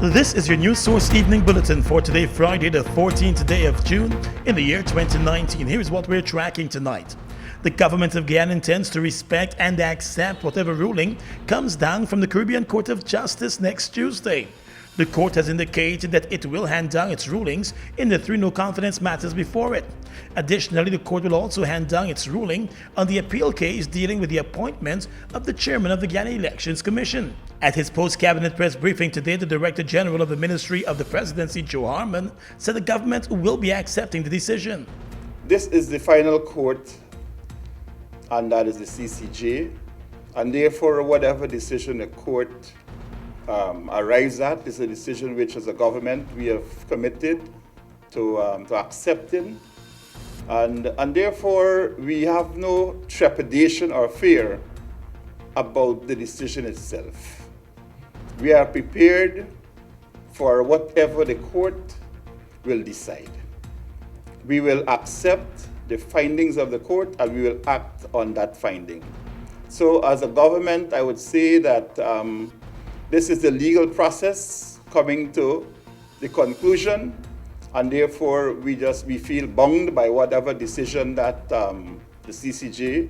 This is your News Source Evening Bulletin for today, Friday, the 14th day of June in the year 2019. Here's what we're tracking tonight. The government of Guyana intends to respect and accept whatever ruling comes down from the Caribbean Court of Justice next Tuesday. The court has indicated that it will hand down its rulings in the three no-confidence matters before it. Additionally, the court will also hand down its ruling on the appeal case dealing with the appointment of the chairman of the Guyana Elections Commission. At his post-cabinet press briefing today, the Director General of the Ministry of the Presidency, Joe Harmon, said the government will be accepting the decision. This is the final court, and that is the CCJ, and therefore whatever decision the court arrives at is a decision which, as a government, we have committed to accepting, and therefore we have no trepidation or fear about the decision itself. We are prepared for whatever the court will decide. We will accept the findings of the court and we will act on that finding. So as a government, I would say that this is the legal process coming to the conclusion, and therefore we feel bound by whatever decision that the CCJ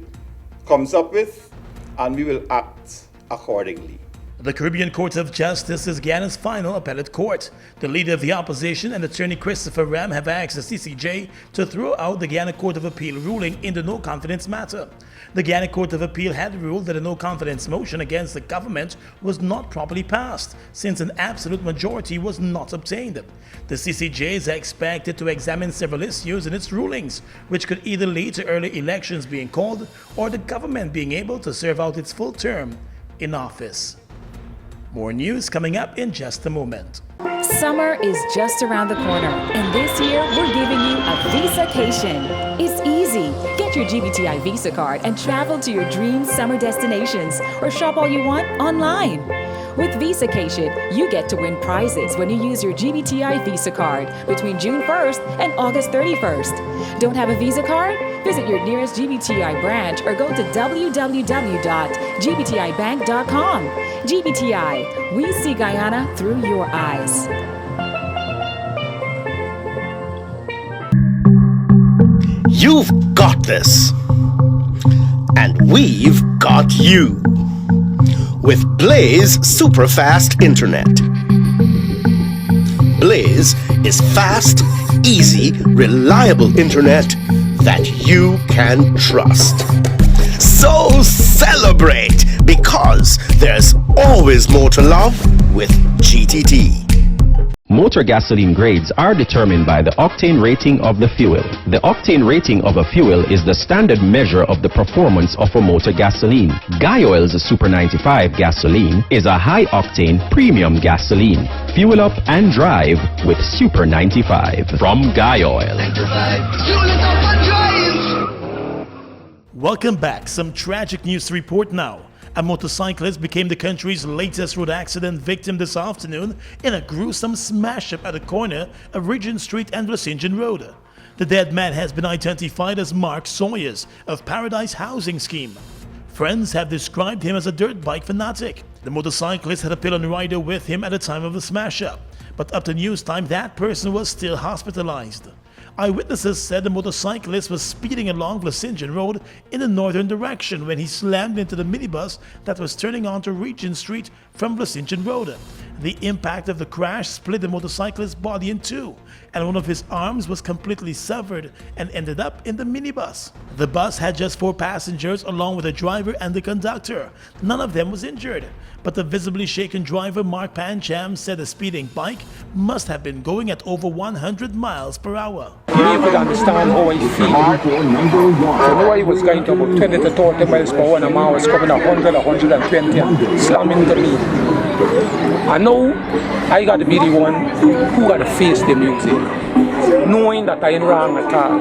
comes up with, and we will act accordingly. The Caribbean Court of Justice is Guyana's final appellate court. The leader of the opposition and attorney Christopher Ram have asked the CCJ to throw out the Guyana Court of Appeal ruling in the no-confidence matter. The Guyana Court of Appeal had ruled that a no-confidence motion against the government was not properly passed, since an absolute majority was not obtained. The CCJ is expected to examine several issues in its rulings, which could either lead to early elections being called or the government being able to serve out its full term in office. More news coming up in just a moment. Summer is just around the corner, and this year we're giving you a Visacation. It's easy. Get your GBTI Visa card and travel to your dream summer destinations or shop all you want online. With Visacation, you get to win prizes when you use your GBTI Visa card between June 1st and August 31st. Don't have a Visa card? Visit your nearest GBTI branch or go to www.gbtibank.com. GBTI, we see Guyana through your eyes. You've got this. And we've got you. With Blaze Superfast Internet. Blaze is fast, easy, reliable internet that you can trust. So celebrate, because there's always more to love with GTT. Motor gasoline grades are determined by the octane rating of the fuel. The octane rating of a fuel is the standard measure of the performance of a motor gasoline. Guy Oil's Super 95 gasoline is a high-octane premium gasoline. Fuel up and drive with Super 95 from Guy Oil. Welcome back. Some tragic news to report now. A motorcyclist became the country's latest road accident victim this afternoon in a gruesome smash-up at the corner of Regent Street and Vlasingen Road. The dead man has been identified as Mark Sawyers of Paradise Housing Scheme. Friends have described him as a dirt bike fanatic. The motorcyclist had a pillion rider with him at the time of the smash-up, but up to news time that person was still hospitalized. Eyewitnesses said the motorcyclist was speeding along Vlasingen Road in the northern direction when he slammed into the minibus that was turning onto Regent Street from Vlasingen Road. The impact of the crash split the motorcyclist's body in two, and one of his arms was completely severed and ended up in the minibus. The bus had just 4 passengers along with the driver and the conductor. None of them was injured, but the visibly shaken driver Mark Pancham said the speeding bike must have been going at over 100 miles per hour. You could understand how I feel. So now I was going to about 20 to 30 miles per hour, and I was coming 100, 120 and slamming into me. And now I got to be the one who got to face the music, knowing that I ain't wrong at all.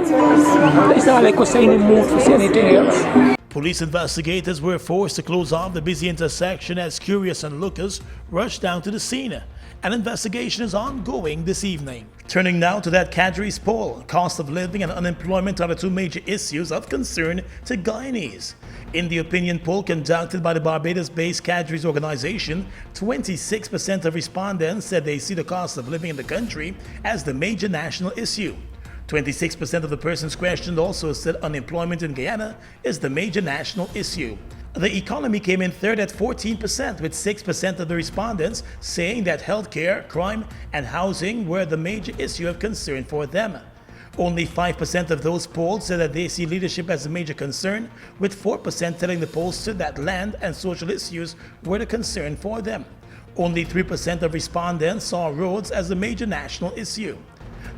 It's not like we're saying in mood to say anything else. Police investigators were forced to close off the busy intersection as curious onlookers rushed down to the scene. An investigation is ongoing this evening. Turning now to that Cadre's poll, cost of living and unemployment are the two major issues of concern to Guyanese. In the opinion poll conducted by the Barbados-based Cadre's organization, 26% of respondents said they see the cost of living in the country as the major national issue. 26% of the persons questioned also said unemployment in Guyana is the major national issue. The economy came in third at 14%, with 6% of the respondents saying that healthcare, crime, and housing were the major issue of concern for them. Only 5% of those polled said that they see leadership as a major concern, with 4% telling the pollster that land and social issues were the concern for them. Only 3% of respondents saw roads as a major national issue.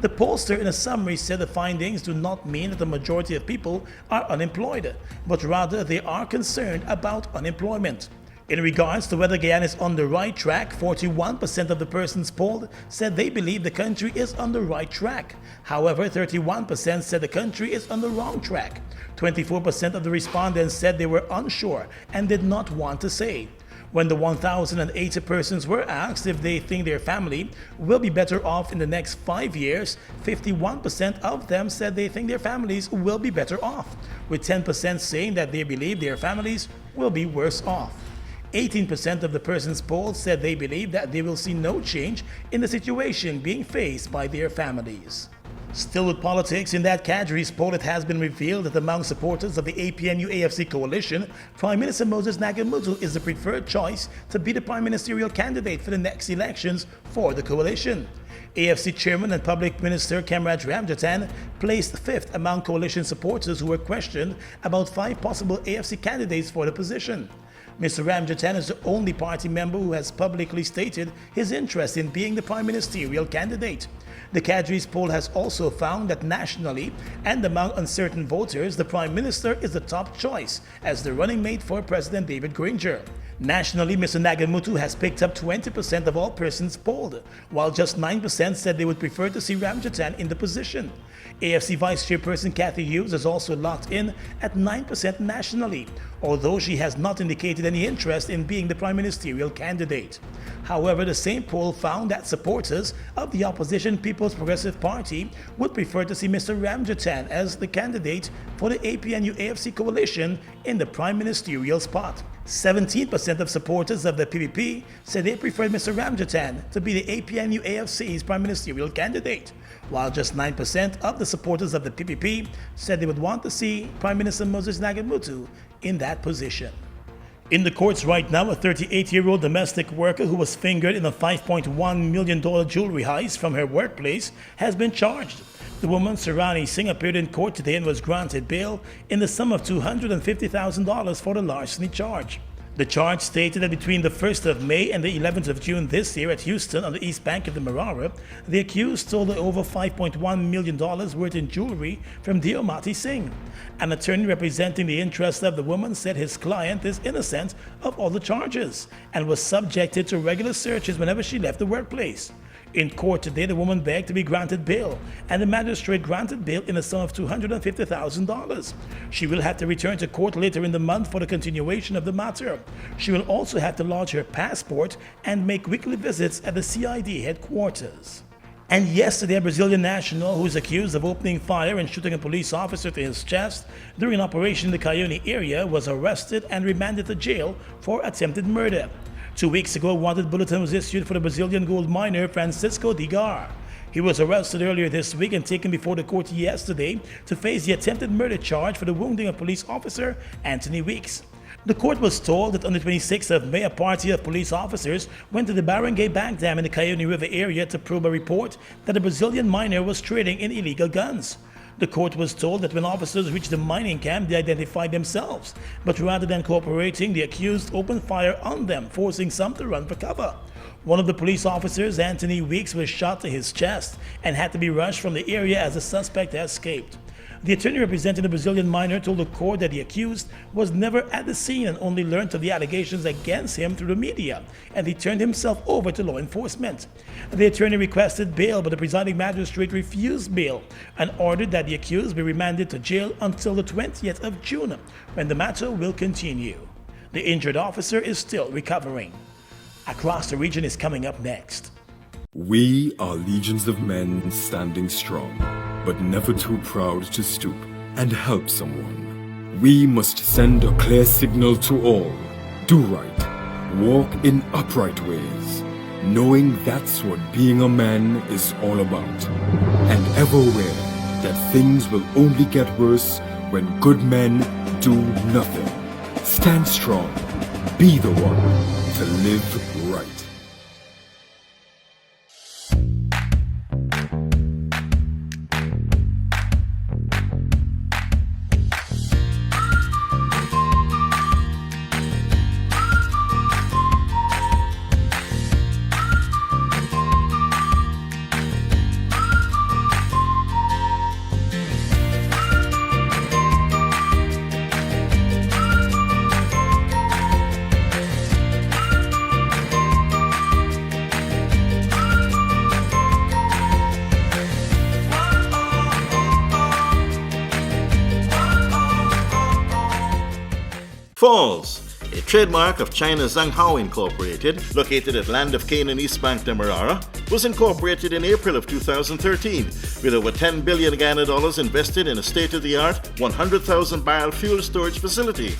The pollster in a summary said the findings do not mean that the majority of people are unemployed, but rather they are concerned about unemployment. In regards to whether Guyana is on the right track, 41% of the persons polled said they believe the country is on the right track. However, 31% said the country is on the wrong track. 24% of the respondents said they were unsure and did not want to say. When the 1,080 persons were asked if they think their family will be better off in the next 5 years, 51% of them said they think their families will be better off, with 10% saying that they believe their families will be worse off. 18% of the persons polled said they believe that they will see no change in the situation being faced by their families. Still with politics, in that Cadre's poll it has been revealed that among supporters of the APNU-AFC coalition, Prime Minister Moses Nagamutu is the preferred choice to be the prime ministerial candidate for the next elections for the coalition. AFC Chairman and Public Minister Kemraj Ramjatan placed fifth among coalition supporters who were questioned about 5 possible AFC candidates for the position. Mr. Ramjatan is the only party member who has publicly stated his interest in being the prime ministerial candidate. The Cadre's poll has also found that nationally and among uncertain voters, the Prime Minister is the top choice as the running mate for President David Granger. Nationally, Mr. Nagamutu has picked up 20% of all persons polled, while just 9% said they would prefer to see Ramjatan in the position. AFC Vice Chairperson Cathy Hughes is also locked in at 9% nationally, although she has not indicated any interest in being the prime ministerial candidate. However, the same poll found that supporters of the opposition People's Progressive Party would prefer to see Mr. Ramjatan as the candidate for the APNU-AFC coalition in the prime ministerial spot. 17% of supporters of the PPP said they preferred Mr. Ramjatan to be the APNU-AFC's prime ministerial candidate, while just 9% of the supporters of the PPP said they would want to see Prime Minister Moses Nagamutu in that position. In the courts right now, a 38-year-old domestic worker who was fingered in a $5.1 million jewelry heist from her workplace has been charged. The woman, Sarani Singh, appeared in court today and was granted bail in the sum of $250,000 for the larceny charge. The charge stated that between the 1st of May and the 11th of June this year at Houston on the east bank of the Marara, the accused stole over $5.1 million worth in jewelry from Diomati Singh. An attorney representing the interests of the woman said his client is innocent of all the charges and was subjected to regular searches whenever she left the workplace. In court today, the woman begged to be granted bail, and the magistrate granted bail in a sum of $250,000. She will have to return to court later in the month for the continuation of the matter. She will also have to lodge her passport and make weekly visits at the CID headquarters. And yesterday, a Brazilian national who is accused of opening fire and shooting a police officer to his chest during an operation in the Cayenne area was arrested and remanded to jail for attempted murder. 2 weeks ago, a wanted bulletin was issued for the Brazilian gold miner Francisco Digar. He was arrested earlier this week and taken before the court yesterday to face the attempted murder charge for the wounding of police officer Anthony Weeks. The court was told that on the 26th of May, a party of police officers went to the Barangay Bank Dam in the Cayenne River area to probe a report that a Brazilian miner was trading in illegal guns. The court was told that when officers reached the mining camp, they identified themselves, but rather than cooperating, the accused opened fire on them, forcing some to run for cover. One of the police officers, Anthony Weeks, was shot to his chest and had to be rushed from the area as the suspect escaped. The attorney representing the Brazilian miner told the court that the accused was never at the scene and only learned of the allegations against him through the media, and he turned himself over to law enforcement. The attorney requested bail, but the presiding magistrate refused bail and ordered that the accused be remanded to jail until the 20th of June, when the matter will continue. The injured officer is still recovering. Across the region is coming up next. We are legions of men standing strong, but never too proud to stoop and help someone. We must send a clear signal to all. Do right. Walk in upright ways, knowing that's what being a man is all about. And ever aware that things will only get worse when good men do nothing. Stand strong. Be the one to live right. Falls, a trademark of China's Zhanghao Incorporated, located at Land of Cane in East Bank, Demerara, was incorporated in April of 2013 with over $10 billion Guyana invested in a state-of-the-art 100,000 barrel fuel storage facility,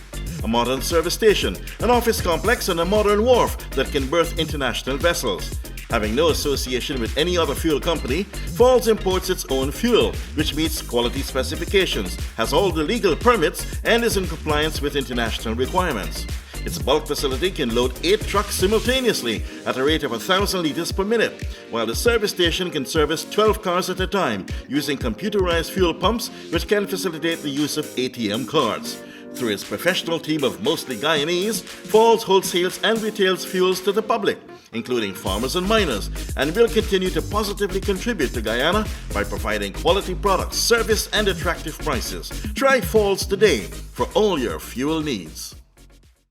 a modern service station, an office complex, and a modern wharf that can berth international vessels. Having no association with any other fuel company, Falls imports its own fuel, which meets quality specifications, has all the legal permits, and is in compliance with international requirements. Its bulk facility can load 8 trucks simultaneously at a rate of 1,000 liters per minute, while the service station can service 12 cars at a time using computerized fuel pumps, which can facilitate the use of ATM cards. Through its professional team of mostly Guyanese, Falls wholesales and retails fuels to the public, including farmers and miners, and will continue to positively contribute to Guyana by providing quality products, service, and attractive prices. Try Falls today for all your fuel needs.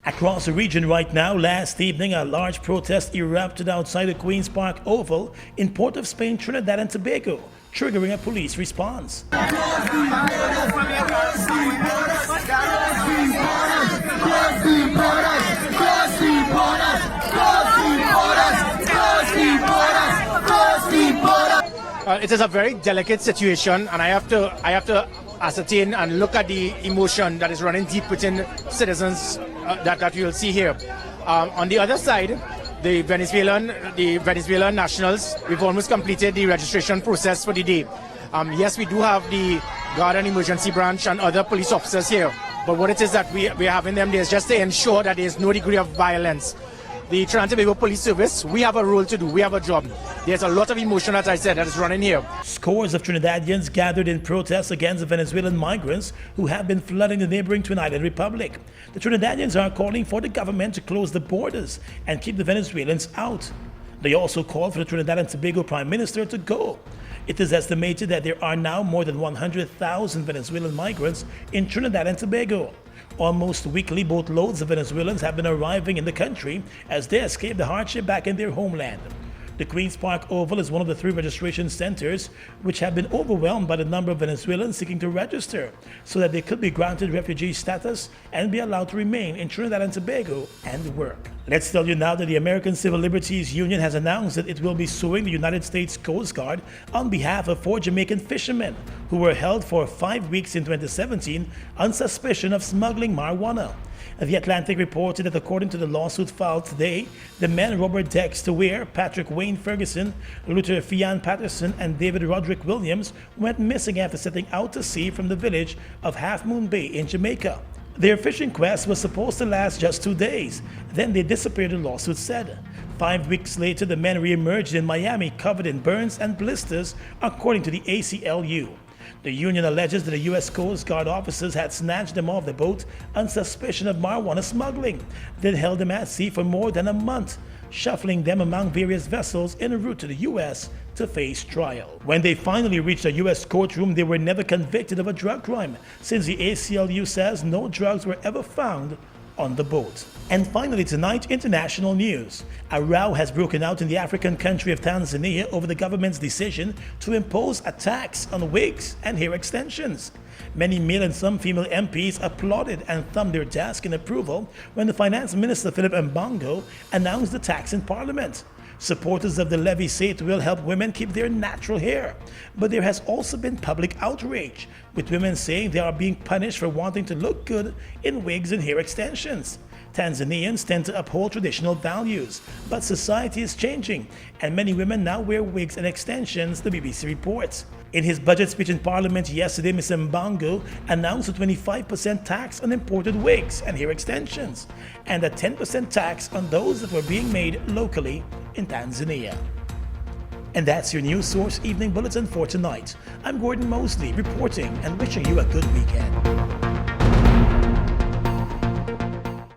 Across the region right now, last evening a large protest erupted outside the Queen's Park Oval in Port of Spain, Trinidad and Tobago, triggering a police response. It is a very delicate situation, and I have to ascertain and look at the emotion that is running deep within citizens that you will see here. On the other side, the Venezuelan nationals, we've almost completed the registration process for the day. Yes, we do have the Guard and Emergency Branch and other police officers here, but what it is that we are having them there is just to ensure that there is no degree of violence. The Trinidad and Tobago Police Service, we have a role to do, we have a job. There's a lot of emotion, as I said, that is running here. Scores of Trinidadians gathered in protest against the Venezuelan migrants who have been flooding the neighboring Twin Island Republic. The Trinidadians are calling for the government to close the borders and keep the Venezuelans out. They also called for the Trinidad and Tobago Prime Minister to go. It is estimated that there are now more than 100,000 Venezuelan migrants in Trinidad and Tobago. Almost weekly, boatloads of Venezuelans have been arriving in the country as they escape the hardship back in their homeland. The Queen's Park Oval is one of the 3 registration centers which have been overwhelmed by the number of Venezuelans seeking to register so that they could be granted refugee status and be allowed to remain in Trinidad and Tobago and work. Let's tell you now that the American Civil Liberties Union has announced that it will be suing the United States Coast Guard on behalf of 4 Jamaican fishermen who were held for 5 weeks in 2017 on suspicion of smuggling marijuana. The Atlantic reported that according to the lawsuit filed today, the men Robert Dexter Ware, Patrick Wayne Ferguson, Luther Fian Patterson, and David Roderick Williams went missing after setting out to sea from the village of Half Moon Bay in Jamaica. Their fishing quest was supposed to last just 2 days. Then they disappeared, the lawsuit said. 5 weeks later, the men re-emerged in Miami covered in burns and blisters, according to the ACLU. The union alleges that the U.S. Coast Guard officers had snatched them off the boat on suspicion of marijuana smuggling, then held them at sea for more than a month, shuffling them among various vessels en route to the U.S. to face trial. When they finally reached a U.S. courtroom, they were never convicted of a drug crime, since the ACLU says no drugs were ever found on the boat. And finally tonight, international news. A row has broken out in the African country of Tanzania over the government's decision to impose a tax on wigs and hair extensions. Many male and some female MPs applauded and thumbed their desk in approval when the finance minister Philip Mbongo announced the tax in parliament. Supporters of the levy say it will help women keep their natural hair, but there has also been public outrage, with women saying they are being punished for wanting to look good in wigs and hair extensions. Tanzanians tend to uphold traditional values, but society is changing, and many women now wear wigs and extensions, the BBC reports. In his budget speech in Parliament yesterday, Mr. Mbango announced a 25% tax on imported wigs and hair extensions, and a 10% tax on those that were being made locally in Tanzania. And that's your News Source Evening Bulletin for tonight. I'm Gordon Mosley reporting and wishing you a good weekend.